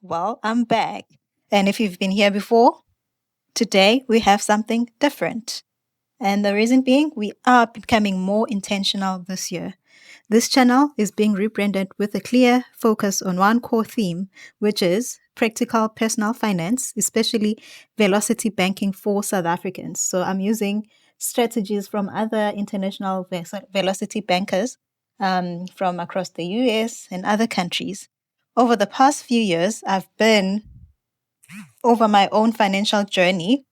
Well, I'm back. And if you've been here before, today we have something different. And the reason being, we are becoming more intentional this year. This channel is being rebranded with a clear focus on one core theme, which is practical personal finance, especially velocity banking for South Africans. So I'm using strategies from other international velocity bankers from across the US and other countries. Over the past few years, I've been over my own financial journey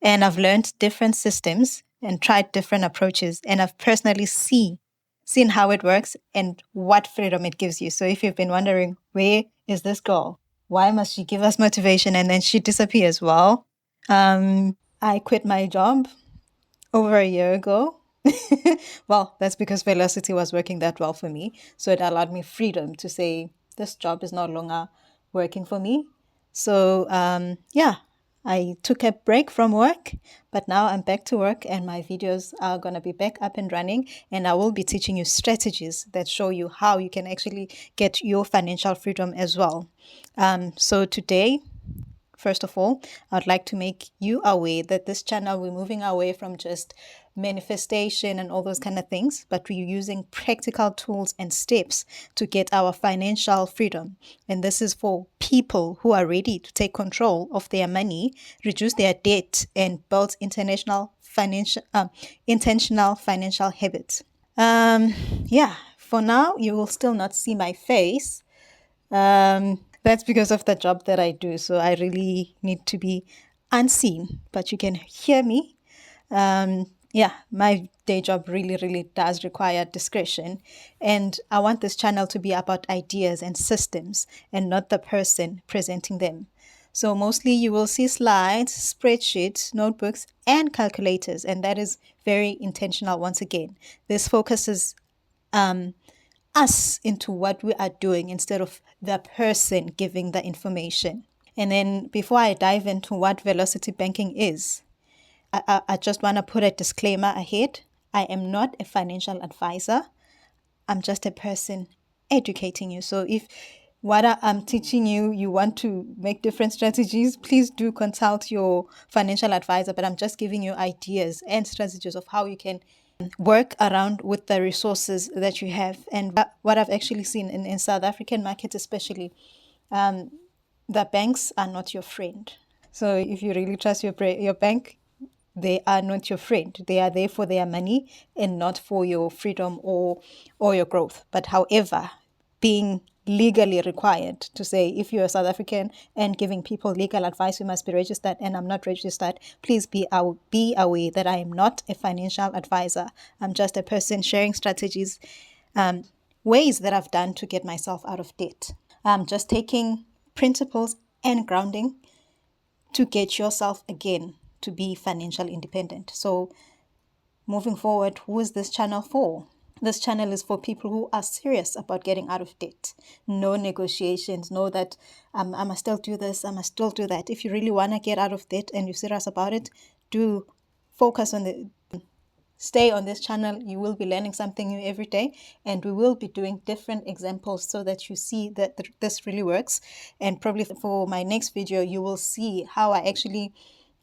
and I've learned different systems and tried different approaches. And I've personally seen how it works and what freedom it gives you. So if you've been wondering, where is this girl? Why must she give us motivation and then she disappears? Well, I quit my job over a year ago. Well, that's because Velocity was working that well for me. So it allowed me freedom to say, this job is no longer working for me. So, yeah, I took a break from work, but now I'm back to work and my videos are going to be back up and running. And I will be teaching you strategies that show you how you can actually get your financial freedom as well. So today, first of all, I'd like to make you aware that this channel, we're moving away from just manifestation and all those kind of things, but we're using practical tools and steps to get our financial freedom. And this is for people who are ready to take control of their money, reduce their debt, and build intentional financial habits. Yeah, for now, you will still not see my face. That's because of the job that I do. So I really need to be unseen, but you can hear me. Yeah, my day job really, really does require discretion. And I want this channel to be about ideas and systems and not the person presenting them. So mostly you will see slides, spreadsheets, notebooks, and calculators. And that is very intentional once again. This focuses us into what we are doing instead of the person giving the information. And then before I dive into what velocity banking is, I just want to put a disclaimer ahead. I am not a financial advisor. I'm just a person educating you. So if what I'm teaching you, you want to make different strategies, please do consult your financial advisor. But I'm just giving you ideas and strategies of how you can work around with the resources that you have. And what I've actually seen in South African markets especially, the banks are not your friend. So if you really trust your bank, they are not your friend. They are there for their money and not for your freedom or your growth. But however, being legally required to say, if you're a South African and giving people legal advice, you must be registered, and I'm not registered, please be aware that I am not a financial advisor. I'm just a person sharing strategies, ways that I've done to get myself out of debt. I'm just taking principles and grounding to get yourself again to be financially independent. So moving forward, who is this channel for? This channel is for people who are serious about getting out of debt. No negotiations, no that I must still do this, I must still do that. If you really want to get out of debt and you're serious about it, do focus on stay on this channel. You will be learning something new every day, and we will be doing different examples so that you see that this really works. And probably for my next video, you will see how I actually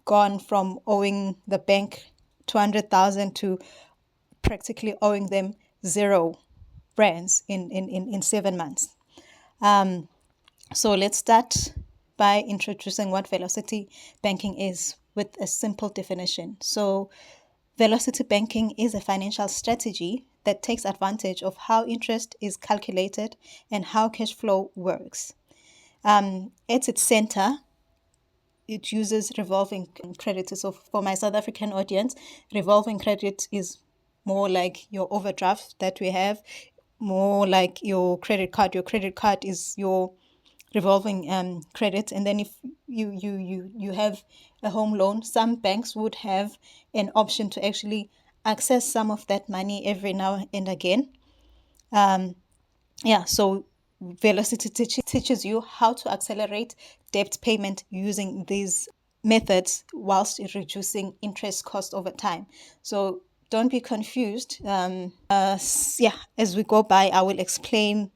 gone from owing the bank 200,000 to practically owing them 0 brands in 7 months. So let's start by introducing what velocity banking is with a simple definition. So velocity banking is a financial strategy that takes advantage of how interest is calculated and how cash flow works. At its center, it uses revolving credit. So for my South African audience, revolving credit is more like your overdraft that we have, more like your credit card. Your credit card is your revolving credit. And then if you have a home loan, some banks would have an option to actually access some of that money every now and again. So Velocity teaches you how to accelerate debt payment using these methods whilst reducing interest cost over time. So don't be confused. As we go by, I will explain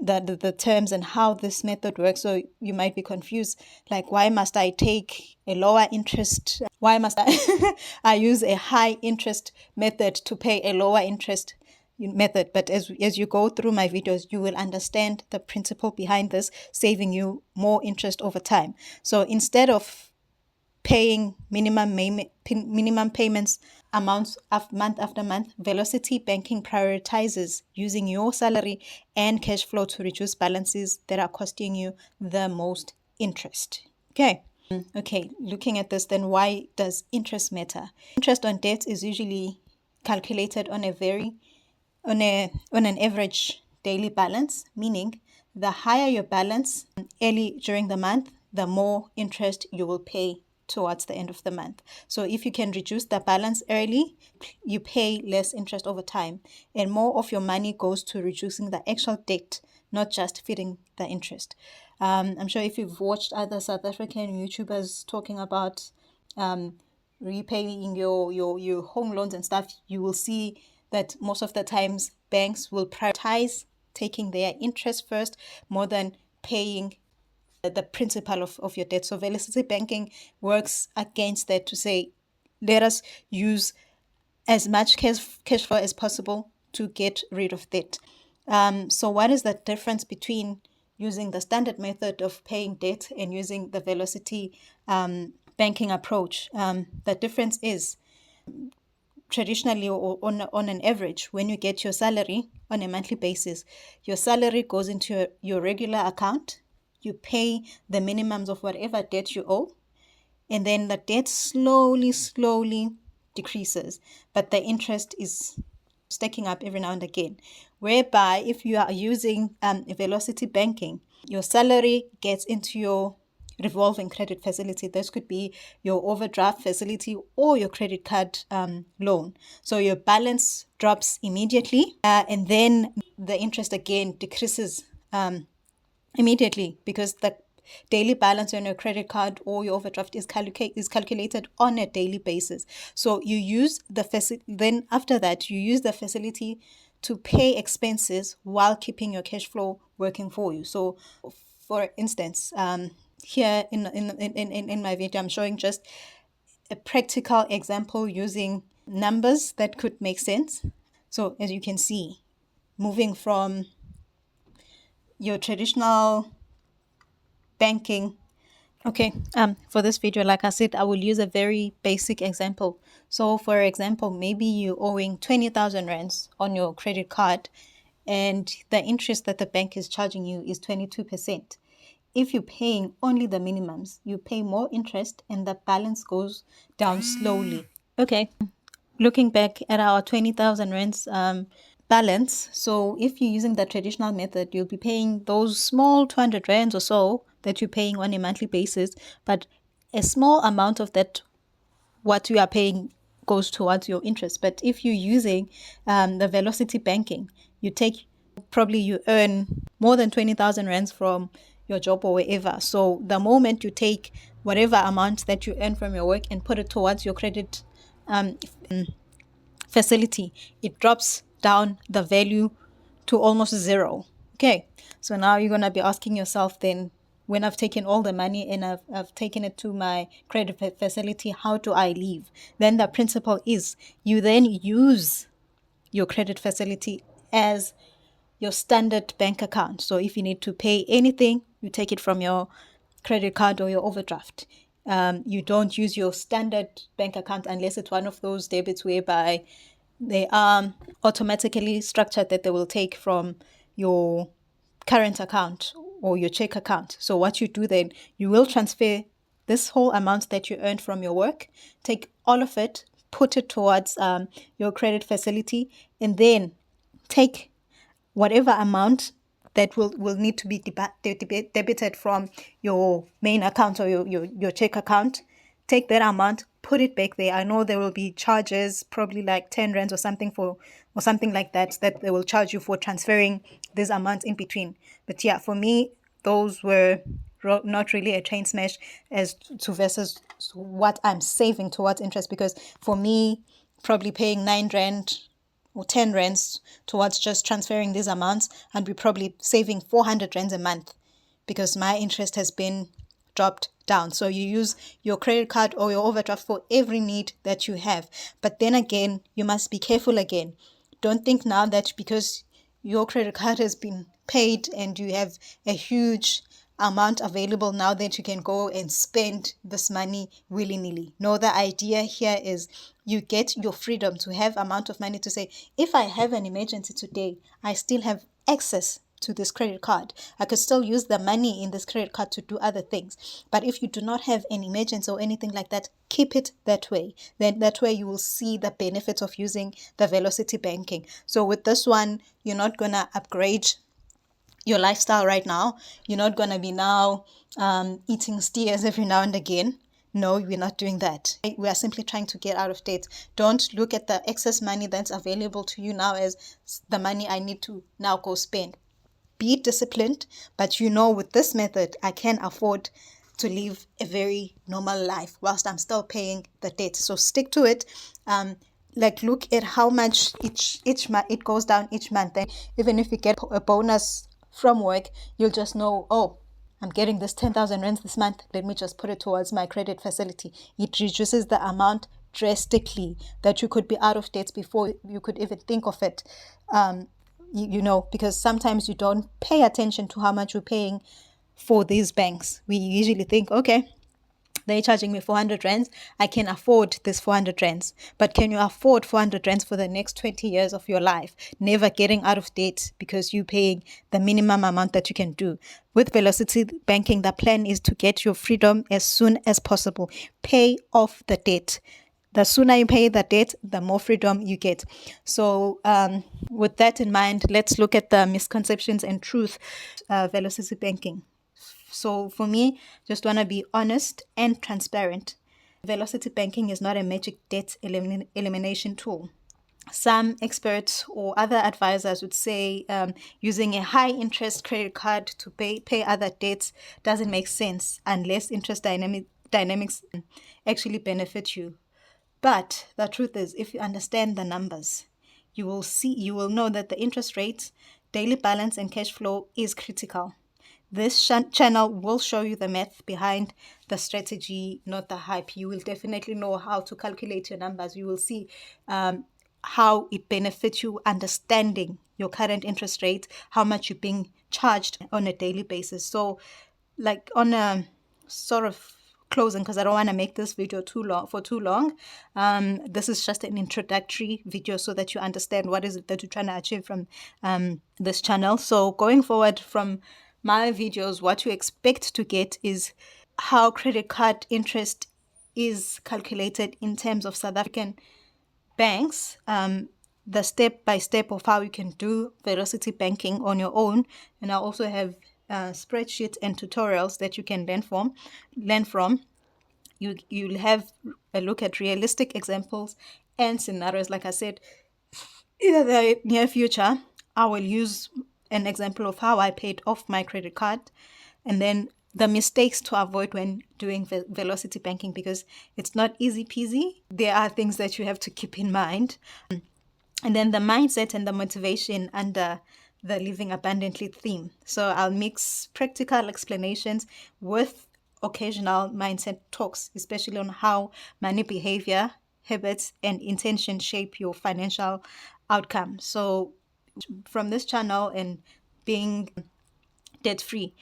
the terms and how this method works. So you might be confused, like, why must I take a lower interest? Why must I use a high interest method to pay a lower interest method? But as you go through my videos, you will understand the principle behind this, saving you more interest over time. So instead of paying minimum payments amounts of month after month, Velocity Banking prioritizes using your salary and cash flow to reduce balances that are costing you the most interest. Okay, looking at this, then why does interest matter? Interest on debt is usually calculated on an average daily balance, meaning the higher your balance early during the month, the more interest you will pay towards the end of the month. So if you can reduce the balance early, you pay less interest over time, and more of your money goes to reducing the actual debt, not just feeding the interest. I'm sure if you've watched other South African YouTubers talking about repaying your home loans and stuff, you will see that most of the times banks will prioritize taking their interest first more than paying the principal of your debt. So Velocity Banking works against that to say, let us use as much cash flow as possible to get rid of debt. So what is the difference between using the standard method of paying debt and using the Velocity banking approach? The difference is, traditionally, or on an average, when you get your salary on a monthly basis, your salary goes into your regular account. You pay the minimums of whatever debt you owe, and then the debt slowly decreases, but the interest is stacking up every now and again. Whereby if you are using Velocity Banking, your salary gets into your revolving credit facility. This could be your overdraft facility or your credit card loan. So your balance drops immediately, and then the interest again decreases immediately, because the daily balance on your credit card or your overdraft is calculated on a daily basis. So you use the then after that you use the facility to pay expenses while keeping your cash flow working for you. So for instance, here in my video, I'm showing just a practical example using numbers that could make sense. So as you can see, moving from your traditional banking. Okay, for this video, like I said, I will use a very basic example. So for example, maybe you're owing 20,000 rands on your credit card, and the interest that the bank is charging you is 22%. If you're paying only the minimums, you pay more interest and the balance goes down slowly. Okay, looking back at our 20,000 rands balance. So if you're using the traditional method, you'll be paying those small 200 rands or so that you're paying on a monthly basis, but a small amount of that, what you are paying, goes towards your interest. But if you're using the Velocity Banking, you earn more than 20,000 rands from your job or wherever. So the moment you take whatever amount that you earn from your work and put it towards your credit facility, it drops down the value to almost zero. Okay, so now you're going to be asking yourself, then, when I've taken all the money and I've taken it to my credit facility, how do I leave? Then the principle is, you then use your credit facility as your standard bank account. So if you need to pay anything, you take it from your credit card or your overdraft. You don't use your standard bank account unless it's one of those debits whereby they are automatically structured that they will take from your current account or your check account. So what you do then, you will transfer this whole amount that you earned from your work, take all of it, put it towards your credit facility, and then take whatever amount that will need to be debited from your main account or your check account. Take that amount, put it back there. I know there will be charges, probably like 10 rands or something like that they will charge you for transferring this amount in between. But yeah, for me, those were not really a train smash as to versus what I'm saving towards interest, because for me, probably paying 9 rand or 10 rands towards just transferring these amounts, and we're probably saving 400 rands a month because my interest has been dropped down. So you use your credit card or your overdraft for every need that you have. But then again, you must be careful again. Don't think now that because your credit card has been paid and you have a huge amount available now that you can go and spend this money willy-nilly. No, the idea here is you get your freedom to have amount of money to say, if I have an emergency today, I still have access to this credit card. I could still use the money in this credit card to do other things. But if you do not have an emergency or anything like that, keep it that way. Then that way you will see the benefits of using the Velocity banking. So with this one, you're not going to upgrade your lifestyle right now. You're not going to be now eating steers every now and again. No, we're not doing that. We are simply trying to get out of debt. Don't look at the excess money that's available to you now as the money I need to now go spend. Be disciplined, but with this method, I can afford to live a very normal life whilst I'm still paying the debt. So stick to it. Look at how much each month it goes down each month. Then even if you get a bonus from work, you'll just know, oh, I'm getting this 10,000 rands this month. Let me just put it towards my credit facility. It reduces the amount drastically that you could be out of debt before you could even think of it. Because sometimes you don't pay attention to how much you're paying for these banks. We usually think, okay, they're charging me 400 rands. I can afford this 400 rands. But can you afford 400 rands for the next 20 years of your life? Never getting out of debt because you're paying the minimum amount that you can do. With Velocity banking, the plan is to get your freedom as soon as possible. Pay off the debt. The sooner you pay the debt, the more freedom you get. So with that in mind, let's look at the misconceptions and truth Velocity banking. So for me, just want to be honest and transparent. Velocity banking is not a magic debt elimination tool. Some experts or other advisors would say using a high interest credit card to pay other debts doesn't make sense unless interest dynamics actually benefit you. But the truth is, if you understand the numbers, you will know that the interest rates, daily balance, and cash flow is critical. This channel will show you the math behind the strategy, not the hype. You will definitely know how to calculate your numbers. You will see how it benefits you understanding your current interest rate, how much you're being charged on a daily basis. So on a sort of closing, because I don't want to make this video too long. This is just an introductory video so that you understand what is it that you're trying to achieve from this channel. So going forward from my videos, what you expect to get is how credit card interest is calculated in terms of South African banks, the step-by-step of how you can do Velocity banking on your own. And I also have spreadsheets and tutorials that you can learn from. You'll have a look at realistic examples and scenarios. Like I said, in the near future, I will use an example of how I paid off my credit card, and then the mistakes to avoid when doing Velocity banking, because it's not easy peasy. There are things that you have to keep in mind. And then the mindset and the motivation under the Living Abundantly theme. So I'll mix practical explanations with occasional mindset talks, especially on how money behavior, habits, and intention shape your financial outcome. So from this channel and being debt-free,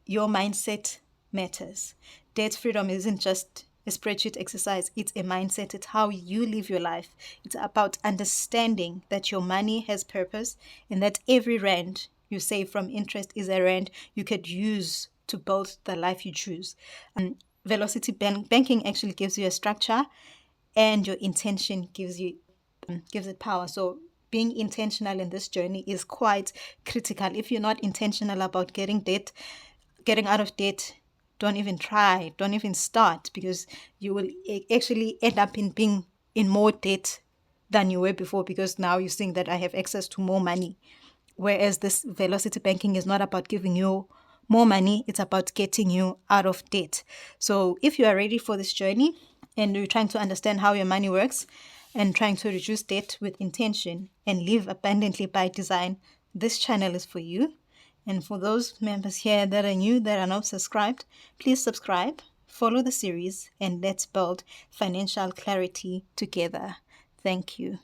your mindset matters. Debt freedom isn't just a spreadsheet exercise. It's a mindset. It's how you live your life. It's about understanding that your money has purpose and that every rand you save from interest is a rand you could use to build the life you choose. Velocity banking actually gives you a structure, and your intention gives it power. So being intentional in this journey is quite critical. If you're not intentional about getting out of debt, don't even try, don't even start, because you will actually end up in being in more debt than you were before, because now you're seeing that I have access to more money. Whereas this Velocity banking is not about giving you more money, it's about getting you out of debt. So if you are ready for this journey and you're trying to understand how your money works, and trying to reduce debt with intention and live abundantly by design, this channel is for you. And for those members here that are new, that are not subscribed, please subscribe, follow the series, and let's build financial clarity together. Thank you.